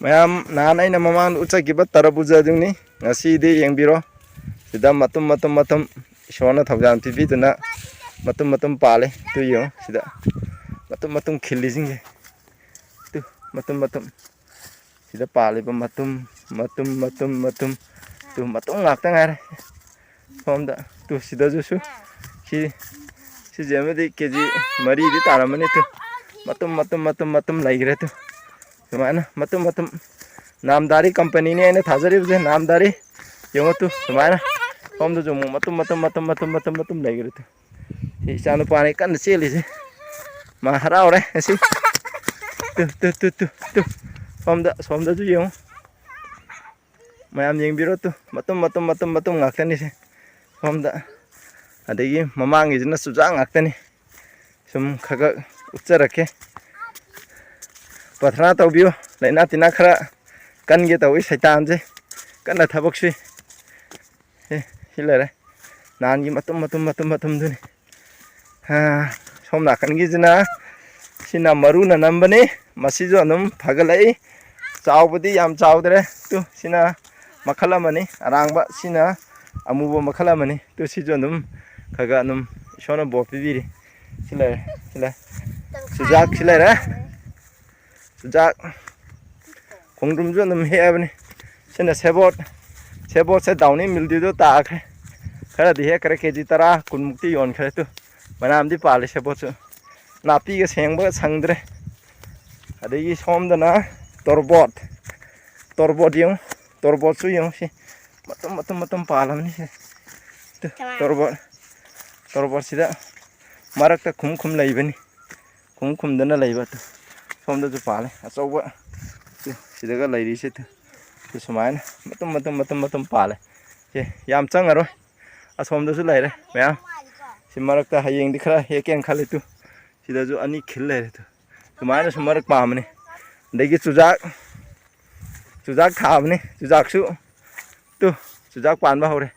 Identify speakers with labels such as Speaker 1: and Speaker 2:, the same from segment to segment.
Speaker 1: ꯃꯌꯥꯝ ꯅꯍꯥꯟ ꯑꯩꯅ ꯃꯃꯥꯡꯗ ꯎꯠꯆꯈꯤꯕ ꯇꯔꯕꯨꯖꯥꯗꯨꯅꯤ ꯉꯁꯤꯗꯤ ꯌꯦꯡꯕꯤꯔꯣ ꯁꯤꯗ ꯃꯇꯨꯝ ꯃꯇꯨꯝ ꯃꯇꯨꯝ ꯏꯁꯣꯔꯅ ꯊꯧꯖꯥꯜ ꯄꯤꯕꯤꯗꯨꯅ ꯃꯇꯨꯝ ꯃꯇꯨꯝ ꯄꯥꯜꯂꯦ ꯇꯨ ꯌꯦꯡꯉꯣ ꯁꯤꯗ ꯃꯇꯨꯝ ꯃꯇꯨꯝ ꯈꯤꯜꯂꯤꯁꯤꯡꯁꯦ ꯇꯨ ꯃꯇꯨꯝ ꯃꯇꯨꯝ sida pali matum matum matum matum tu matung ngak tang are somda tu sida jusu si jemedi keji mari di taramani tu matum matum matum matum laigre tu sumana matum matum namdari company ni ane thajari buje namdari yongo tu sumana somda jumu matum matum matum matum matum matum laigre tu si chanu pani kan cheli si ma harau re si tu somda ju yong mayam yengbiro tu matum ngaktani se somda adagi mamangi jina suja ngaktani sum khaga utcharake pathna tawbiyo laina tina khara kan ge tawi saitan je kana thabak si hilare nan gi matum duni ha somna kan gi jina sina maruna nambani masijo anum phagalai chaubadi yam chaudre tu sina makhala mani arangba sina amubo makhala mani tu sijo anum khaga anum ishona bopibiri sila sujak silare sujak khongdum jo anum hebani sina sebot se dauni mildi do ta khara di he kare keji tara kunmukti yon khare tu manam di pali sebot su napi ga sengba sangdre adagi somdana torbot yung torbot su yung si matum palamni si torbot sida marakta khum laibani khum dana laiba tu somda ju pale achauba sidaga lairi se tu sumaina matum pale ye yam changaro asomda su laire maya si marakta hayeng di khara heken khale tu sida ju ani khil laire tu sumaina sumarak pamani dagi chujak thabni chujak su tu chujak panba hore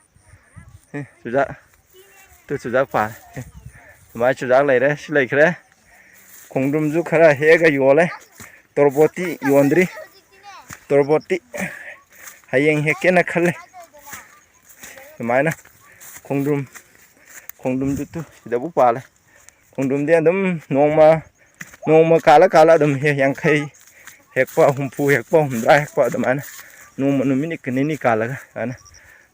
Speaker 1: chujak pa sumai chujak laire silai khre khongdum ju khara hega yole torboti yondri torboti hayeng hekena khale sumaina khongdum ju tu sidabu pale khongdum de adum nongma kala adum he yankai hekpa humpu hekpa humdra hekpa adamana nongma numini knini kala ana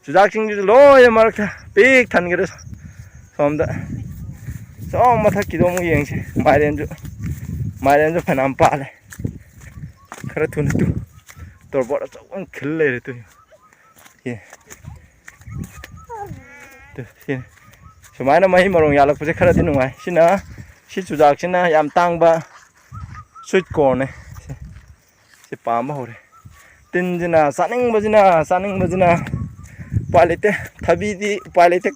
Speaker 1: sujak sing ju loy marakta pik thangere somda som mathak kidomu yengse mairen ju phanam pale khara thun tu torbora chawang khille re tu ye tu sin sumaina mahi marong yalak puse khara di nungai sina si chujak sina yam tangba sweet corn si pamba hore tinjina saning bajina palite thabi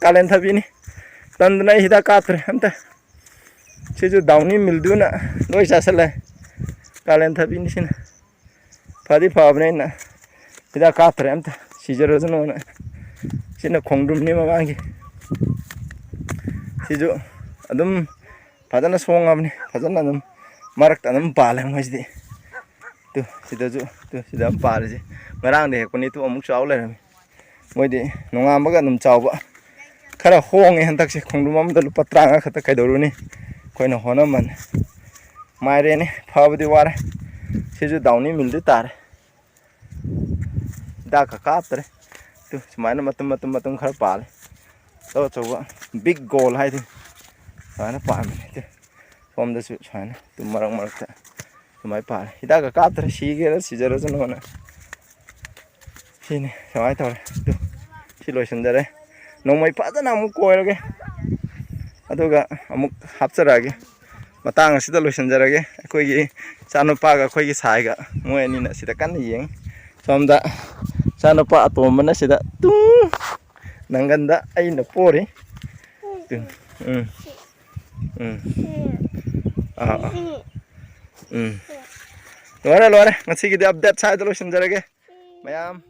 Speaker 1: kalen thabi ni tandna hida katre anta si ju dauni milduna loi sasala kalen thabi ni sina phadi phabne na hida katre anta sijaro jano na sina khongdum ni mabangi si ju adum phadana songabni phadana adum marakta adum pale moisdi tu sida pale je ngarang de hekoni tu amuk chaw lerami moidi nongamba adum chawba khara honge hantak se khongdum am da lupa tranga khata kaidoruni koina hona man maire ni phabdi ware si ju dauni mildi tare da ka kaptre tu sumaina matum khara pale to choba big goal hai thi ana pamni te somda su chana tu marak ta sumai pale hida ka kaptre sigera sijara jano na sini samai tore tu si loisandare nongmai phadana amuk koirage aduga amuk hapcharage matang asida loisanjarage akoigi chanupa ga akoigi saiga moeni na sida kan yeng somda chanupa atombana sida tung nanganda aina pori tung lore ngasi gidi update sai loisanjarage mayam